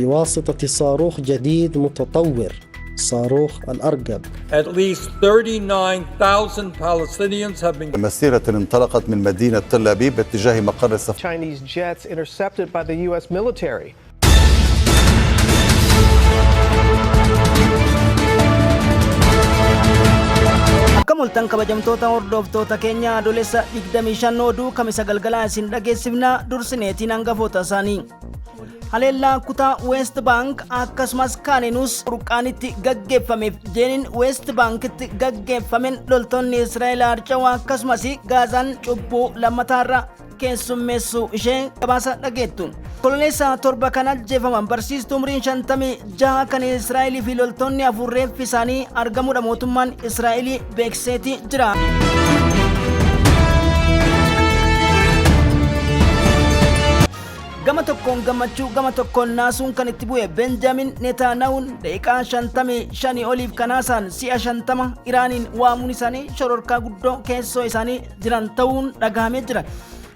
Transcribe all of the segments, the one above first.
بواسطة صاروخ جديد متطور، صاروخ الأرقب. At least 39,000 Palestinians have been. مسيرة انطلقت من مدينة تل أبيب باتجاه مقر السفارة. Chinese jets intercepted by the U.S. military. Multan kabajamtoota hordoftoota keenya adoolessa 25 oduu kamisa galgalaa isin dhageessifna dursineetiin hangafoota isaanii. Haleellaa kutaa West Bank akkasumas kaaninuus burqaanitti gaggeeffameef jeeniin West Bankitti gaggeeffamen loltoonni Israa'el harca'uu akkasumas Gaazaan cubbuu lammataarra keessummeessuu ishee gabaasa dhageettu. Koloneessa torba kan ajjeefaman barsiistuu umriin 56 kan Israa'elii fi loltoonni afur reeffi isaanii argamuudha mootummaan Israa'elii beekseeti jira. Gama tokkoon gammachuu gama tokkoon naasuun kan itti bu'e Benjamin Netanyahuun daqiiqaa 55 oliif kanaasaan si'a 50 Iraaniin waamuun isaanii shororkaa guddoo keessoo isaanii jiran ta'uun dhagahamee jira.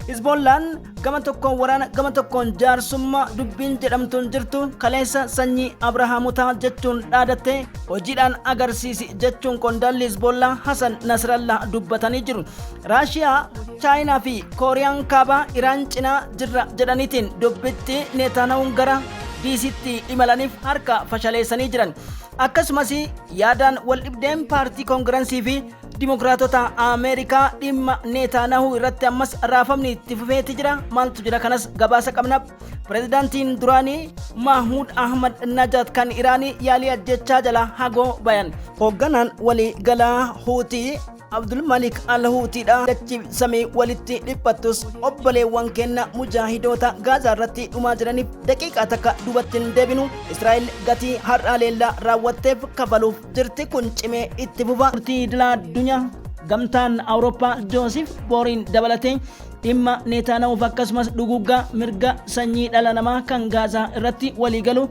Hizbollaan gama tokkoon waraana gama tokkoon jaarsummaa dubbiin jedhamtuun jirtu kaleessa sanyii Abrahaamotaa jechuun dhaadattee hojiidhaan agarsiisi jechuun qondaalli Hizbollaa Hasan Nasrallah dubbatanii jiru. Raashiyaa, Chaayinaa fi Kooriyaan kaabaa Iraan cinaa jirra jedhaniitiin dubbitti Netanyahuun gara diisitti imalaniif harka fashaleessanii jiran. Akkasumas yaadaan wal dhibdeen paartii koongirensii fi Dimokiraatota Ameerikaa dhimma Netanyahu irratti ammas raafamni itti fufeeti jira. Maaltu jira kanas gabaasa qabna. Pireezidaantiin duraanii Mahmud Ahmad Najat kan Iraanii yaalii ajjechaa jala hagoo bayan. Hoogganaan walii galaa Huutii Abdul Malik Al-Huutiidha dachi samii walitti dhiphattus obboleewwan kenna mujaahidoota Gaazaa irratti dhumaa jiraniif daqiiqaa takka duubatti hin deebinu. Israa'el gatii har'a leellaa raawwatteef kafaluuf jirti kun cimee itti fufa. Murtii idilaa addunyaa gamtaan Awurooppaa Joosef Booriin dabalatee dhimma Netanyahuuf akkasumas dhuguggaa mirga sanyii dhala namaa kan Gaazaa irratti walii galu.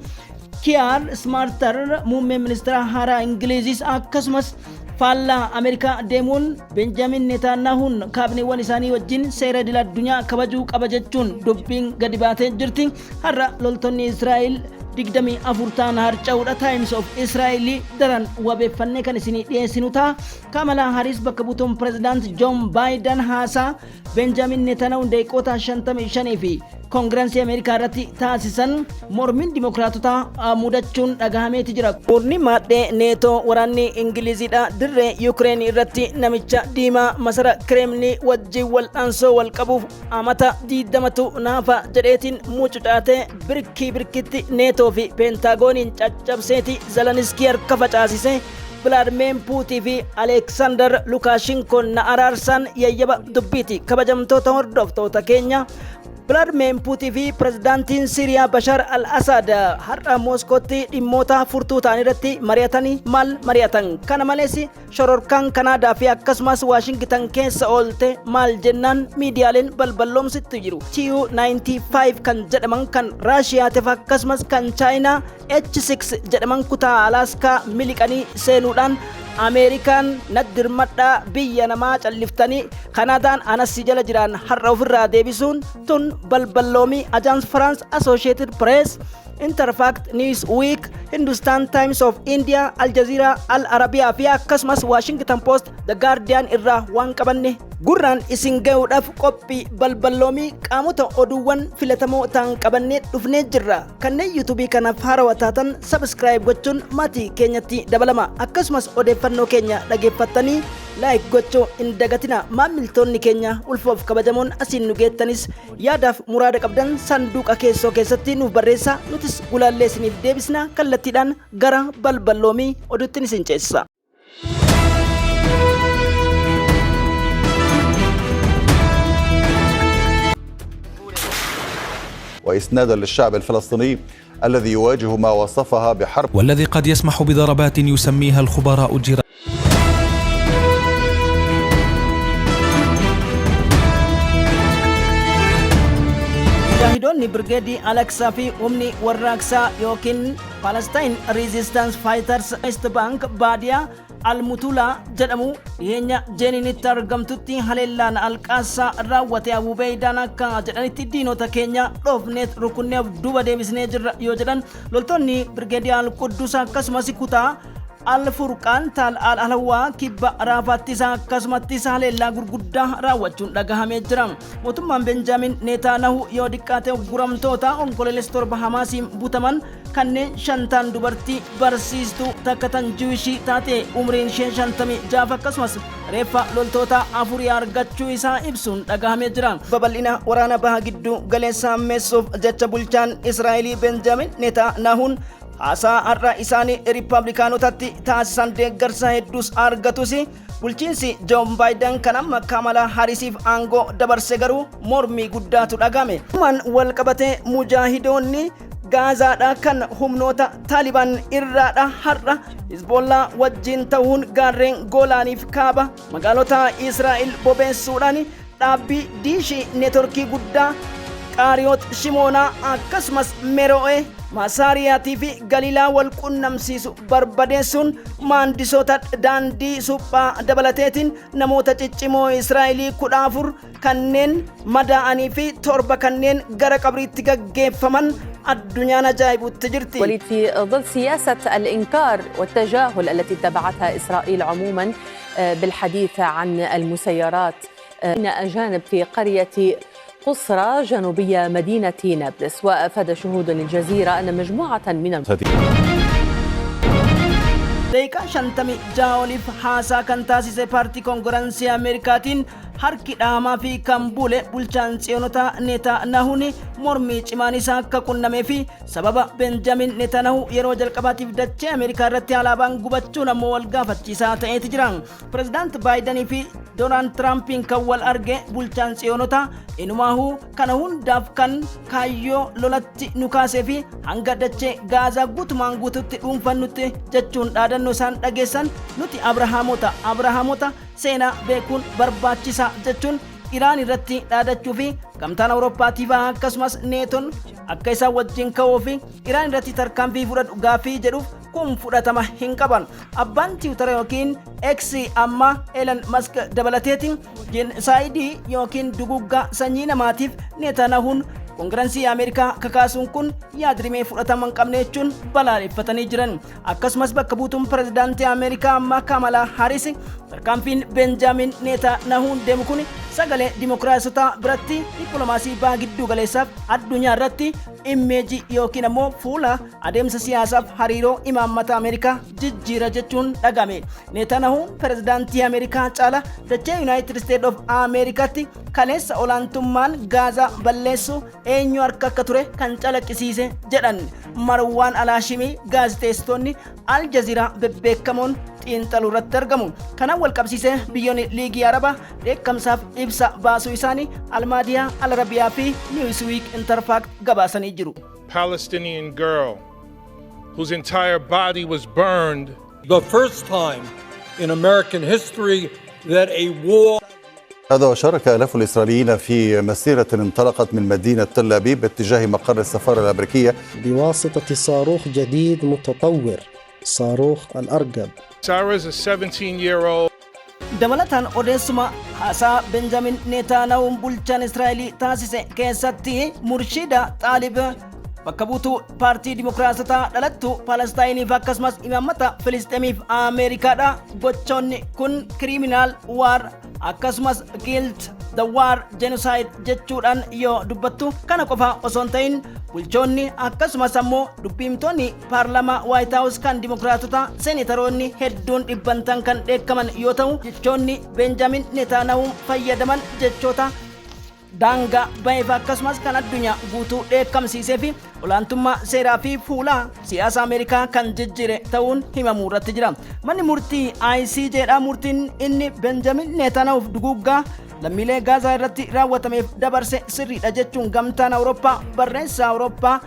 Kiyaar Smaartar muummee ministeera haaraa Ingiliizis akkasumas faallaa Ameerikaa deemuun Benjamin Netanyahuun kaabineewwan isaanii wajjin seera idil addunyaa kabajuu qaba jechuun dubbiin gadi baatee jirti. Har'a loltoonni Israa'el 24 ta'an harca'uudha. Times of Israel daran wabeeffannee kan isinii dhiyeessinu ta'a. Kamala Harris bakka buutuun pireezidaant John Biden haasaa Benjamin Netanyahuun daqiiqoota 55 fi koongirensii Ameerikaa irratti taasisan mormiin dimokiraatotaa mudachuun dhagahameeti jira. Urni maadhee neetoo waraanni Ingiliziidha dirree Yuukireen irratti namicha diimaa masara Kireemlii wajjin wal'aansoo wal qabuuf amata 20tu naafa jedheetiin mucucaatee birkitti neetoo fi peentagooniin caccabseeti Zeleniskii harka facaasise. Vladimir Putin fi Alexander Lukashenko na araarsan yayyaba dubbiiti. Kabajamtoota hordoftoota keenya Vladimir Putin fi pireezidaantiin Siiriyaa Bashar al-Assad har'a Mooskootti dhimmoota furtuu ta'an irratti mari'atanii maal mari'atan? Kana malees shororkaan Kanaadaa fi akkasumas Waashingtan keessa oolte maal jennaan miidiyaaleen balballoomsitti jiru. Tu-95 kan jedhaman kan Raashiyaatiif akkasumas kan Chaayinaa H6 jedhaman kutaa Alaaskaa miliqanii seenuudhaan Ameerikaan naddirmadhaa biyya namaa calliftanii Kanaadaan anas jala jiran har'a ofirraa deebisuun tun balballoomii Agence France Associated Press, Interfact News Week, Hindustan Times of India, Al Jazeera, Al Arabiyaa fi akkasumas Washington Post, The Guardian irraa waan qabanne gurraan isin ga'uudhaaf qophii balballoomii qaamota oduuwwan filatamoo ta'an qabannee dhufnee jirra. Kanneen YouTube kanaaf haarawaa taatan subscribe gochuun maatii keenyatti dabalama. Akkasumas odeeffannoo keenya dhageeffattanii like gochuu hin dagatina. Maamiltoonni keenya ulfoof kabajamoon asiin nu geettanis yaadaaf muraada qabdan sanduuqa keessoo keessatti nuuf barreessaa. Nutis gulaallee isiniif deebisna kallattiidhaan gara balballoomii oduutti isin ceesisa. وإسنادا للشعب الفلسطيني الذي يواجه ما وصفها بحرب والذي قد يسمح بضربات يسميها الخبراء الجيران. Mujaahidoonni Birgeedii Alaksaa fi humni warraaqsaa yookiin Palestine Resistance Fighters West Bank baadiyaa almutulaa jedhamu dhiyeenya jeeniinitti argamtutti haleellaan alqaasaa raawwate Abu Beeydaan akka jedhanitti diinota keenya dhoofneet rukunneef duba deebisnee jirra yoo jedhan loltoonni Birgeediyaal Quddus akkasumas kutaa Al-Furqaan Tal Al-Alawaa kibba raafattisaa akkasumattis haleellaa gurguddaa raawwachuun dhagahamee jira. Mootummaan Benjaamin Neetaanahu yoo diqqaate guramtoota onkololeessa 7 Hamaasiin butaman kanneen 5 dubartii barsiistuu takka tan Jiwishii taate umriin ishee 56 akkasumas reeffa loltoota 4 argachuu isaa ibsuun dhagahamee jira. Babal'ina waraana baha gidduu galeessaa ammeessuuf jecha bulchaan Israa'elii Benjaamin Neetaanahuun haasaa har'a isaanii riippablikaanotatti taasisan deeggarsa hedduus argatus bulchiinsi Joon Baayiden kan amma Kamala Harisiif aangoo dabarse garuu mormii guddaatu dhagame. Dhumaan wal qabatee mujaahidoonni Gaazaadha kan humnoota Taalibaan irraadha har'a Hizbollaa wajjin ta'uun gaarreen Goolaaniif kaaba magaalota Israa'el bobeessuudhaan dhaabbii diishii neetworkii guddaa Qaariyoot Shimoonaa akkasumas Mero'ee Masaariyaatii fi Galilaa wal qunnamsiisu barbadeessuun maandisoota daandii suphaa dabalateetiin namoota ciccimoo Israa'elii 14 kanneen madaa'anii fi 7 kanneen gara qabriitti gaggeeffaman الدنيا نجايب التجرتي. وليد في ظل سياسة الإنكار والتجاهل التي اتبعتها إسرائيل عموما بالحديث عن المسيرات من أجانب في قرية قصرى جنوبية مدينة نابلس، وأفاد شهود للجزيرة أن مجموعة من دقيقة شنتمي جاوليف حاسا كان تاسيس بارتي كونغرانسي أمريكاتين harki dhaamaa fi kan bule bulchaan tsiyoonota Neetaanahuu mormii cimaan isaa akka qunnamee fi sababa Benjaamin Neetaanahuu yeroo jalqabaatiif dachee Ameerikaa irratti alaabaan gubachuun ammoo wal gaafachiisaa ta'eeti jira. Pireezidaant Baayidanii fi Doonaald Tiraampiin kan wal arge bulchaan tsiyoonota inumaahuu kana hundaaf kan kaayyoo lolatti nu kaasee fi hanga dachee Gaazaa guutumaan guututti dhuunfannutti jechuun dhaadannoo isaan dhageessan nuti Abrahaamota seenaa beekuun barbaachisaa jechuun Iraan irratti dhaadachuu fi gamtaan Awurooppaatiif akkasumas neetoon akka isaan wajjin ka'uu fi Iraan irratti tarkaanfii fudhatu gaafii jedhuuf kun fudhatama hin qaban. Abbaan Tiwutara yookiin X amma Elon Musk dabalateetiin jenosaayidii yookiin duguggaa sanyii namaatiif Neetaanahuun Koongirensii Ameerikaa kakaasuun kun yaadrimee fudhatama hin qabne jechuun balaaleffatanii jiran. Akkasumas bakka buutuun pireezidaantii Ameerikaa amma Kamala Haris tarkaanfiin Benjaamin Neetaanahuun deemu kun sagalee dimokiraasota biratti dippiloomaasii baha gidduu galeessaaf addunyaa irratti imeejii yookiin ammoo fuula adeemsa siyaasaaf hariiroo imaammata Ameerikaa jijjiira jechuun dhagame. Neetaanahuun pireezidaantii Ameerikaa caala dachee Yuunaayitid Isteet of Ameerikaatti kaleessa olaantummaan Gaazaa balleessu eenyu harka akka ture kan calaqqisiise jedhan. Marwaan Alaashimii gaaziteessitoonni Al Jazeeraa bebbeekamoon xiinxaluu irratti argamu. Kana wal qabsiisee biyyoonni liigii Arabaa dheekkamsaaf ibsa baasuu isaanii Almaadiyaa Al Arabiyaa fi Newsweek Interfact gabaasanii jiru. Palestinian girl whose entire body was burned. The first time in American history that a war. هذا وشارك آلاف الإسرائيليين في مسيرة انطلقت من مدينة تل أبيب باتجاه مقر السفارة الأمريكية بواسطة صاروخ جديد متطور صاروخ الأرقب. Sarah is a 17-year-old. Dabalatan odeessuma haasaa Benjaamin Neetaanahuun bulchaan Israa'elii taasise keessatti Murshida Xaalib bakka buutuu paartii dimokiraatotaa dhalattu Palestaayiniif akkasumas imaammata Filisxeemiif Ameerikaadha. Gochoonni kun criminal war akkasumas guilt the war genocide jechuudhaan yoo dubbattu kana qofa osoo hin ta'in bulchoonni akkasumas ammoo dubbiimtoonni paarlamaa White House kan dimokiraatota seenetaroonni hedduun dhibbantan kan dheekkaman yoo ta'u jechoonni Benjaamin Neetaanahuun fayyadaman jechoota daangaa baheef akkasumas kan addunyaa guutuu dheekkamsiisee fi olaantummaa seeraa fi fuula siyaasa Ameerikaa kan jijjiire ta'uun himamuu irratti jira. Manni murtii ICJdha murtiin inni Benjaamin Neetaanahuuf duguggaa lammiilee Gaazaa irratti raawwatameef dabarse sirriidha jechuun gamtaan Awurooppaa barreessaa Awurooppaa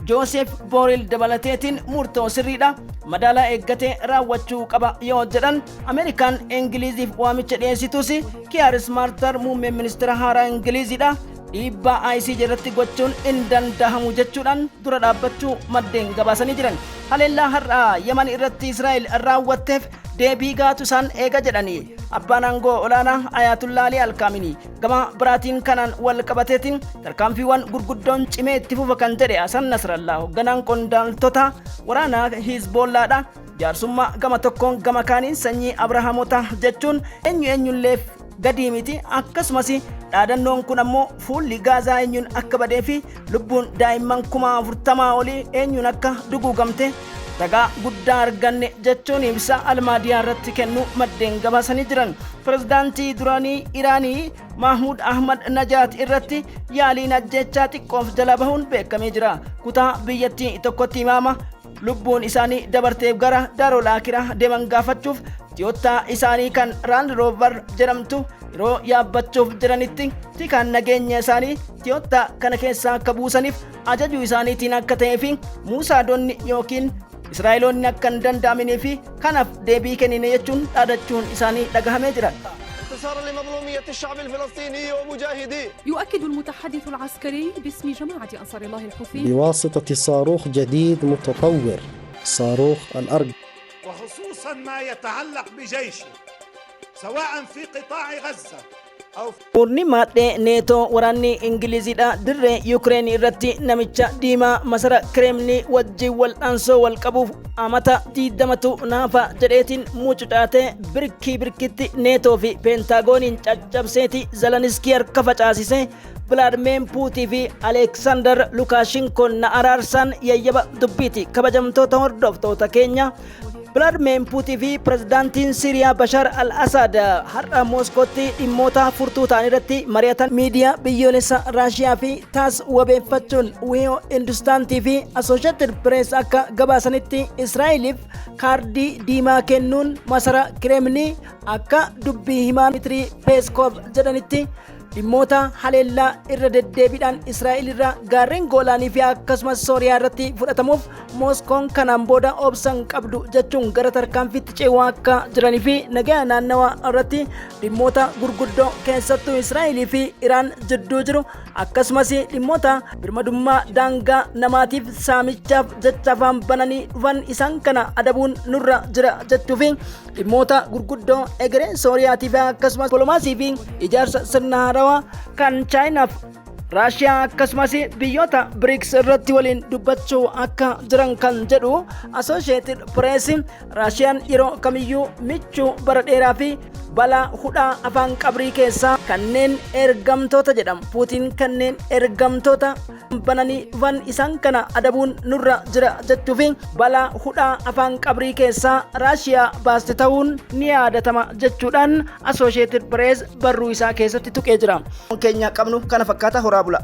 Joosef Borrell dabalateetiin murtoo sirriidha madaalaa eeggatee raawwachuu qaba yoo jedhan Ameerikaan Ingiliziif waamicha dhiyeessitus Kiyaar Smaartar muummee ministeera haaraa Ingiliziidha dhiibbaa ICJ irratti gochuun hin danda'amu jechuudhaan dura dhaabbachuu maddeen gabaasanii jiran. Haleellaa har'aa Yemen irratti Israa'el raawwatteef deebii gaatu isaan eega jedhanii abbaan aangoo olaanaa Ayatullah Ali Alkaamini gama biraatiin kanaan wal qabateetiin tarkaanfiiwwan gurguddoon cimee itti fufa kan jedhe Hasan Nasrallah hoogganaan qondaaltota waraanaa Hizbollaadha. Jaarsummaa gama tokkoon gama kaaniin sanyii Abrahaamota jechuun eenyulleef gadi miti. Akkasumas dhaadannoon kun ammoo fuulli Gaazaa eenyuun akka badee fi lubbuun daa'imman 40,000 olii eenyuun akka duguugamte ragaa guddaa arganne jechuun ibsa almaadiyaa irratti kennu maddeen gabaasanii jiran. Pirezidaantii duraanii Iraanii Mahmud Ahmad Najaat irratti yaaliin ajjechaa xiqqoof jala bahuun beekamee jira. Kutaa biyyattii tokkotti imaama lubbuun isaanii dabarteef gara Daarol Aakiraa deeman gaafachuuf Toyota isaanii kan Land Rover jedhamtu yeroo yaabbachuuf jiranitti tikaan nageenya isaanii Toyota kana keessaa akka buusaniif ajajuu isaaniitiin akka ta'ee fi muusaadonni yookiin Israa'eloonni akka hin danda'amnee fi kanaaf deebii kennine jechuun dhaadachuun isaanii dhagahamee jira. انتصارا لمظلومية الشعب الفلسطيني ومجاهديه. يؤكد المتحدث العسكري باسم جماعة أنصار الله الحوثي بواسطة صاروخ جديد متطور صاروخ الأرج، وخصوصا ما يتعلق بجيشه سواء في قطاع غزة أو Murni maadhee neetoo waraanni Ingiliziidha dirree Yuukireen irratti namicha diimaa masara Kireemlii wajjin wal'aansoo wal qabuuf amata 20 naafa jedheetiin mucucaatee birkitti neetoo fi peentagooniin caccabseeti Zeleniskii harka facaasise. Vladimir Putin fi Alexander Lukashenko na araarsan yayyaba dubbiiti. Kabajamtoota hordoftoota keenya Vladimir Putin fi pirezidaantiin Siiriyaa Bashar al-Assad har'a Mooskootti dhimmoota furtuu ta'an irratti mari'atan. Miidiyaa biyyoolessa Raashiyaa fi taas wabeeffachuun Wiyoo Industaantii fi Associated Press akka gabaasanitti Israa'eliif kaardii diimaa kennuun masara Kireemlii akka dubbii himaa Dmitri Peskov jedhanitti dhimmoota haleellaa irra deddeebiidhaan Israa'el irraa gaarreen Goolaanii fi akkasumas Sooriyaa irratti fudhatamuuf Mooskoon kanaan booda obsan qabdu jechuun gara tarkaanfiitti ce'uu akka jiranii fi nagaa naannawaa irratti dhimmoota gurguddoo keessattuu Israa'elii fi Iraan jidduu jiru akkasumas dhimmoota birmadummaa daangaa namaatiif saamichaaf jecha afaan bananii dhufan isaan kana adabuun nurra jira jechuu fi dhimmoota gurguddoo egeree Sooriyaatii fi akkasumas dippiloomaasii fi ijaarsa sirna haarawaa kan Chaayinaaf Raashiyaa akkasumas biyyoota BRICS irratti waliin dubbachuu akka jiran kan jedhu Associated Press. Raashiyaan yeroo kamiyyuu michuu bara dheeraa fi balaa hudhaa afaan qabrii keessaa kanneen ergamtoota jedhamu. Puutiin kanneen ergamtoota bananii dhufan isaan kana adabuun nurra jira jechuu fi balaa hudhaa afaan qabrii keessaa Raashiyaa baaste ta'uun ni yaadatama jechuudhaan Associated Press barruu isaa keessatti tuqee jira. Keenya qabnu kana fakkaata. horaa bula.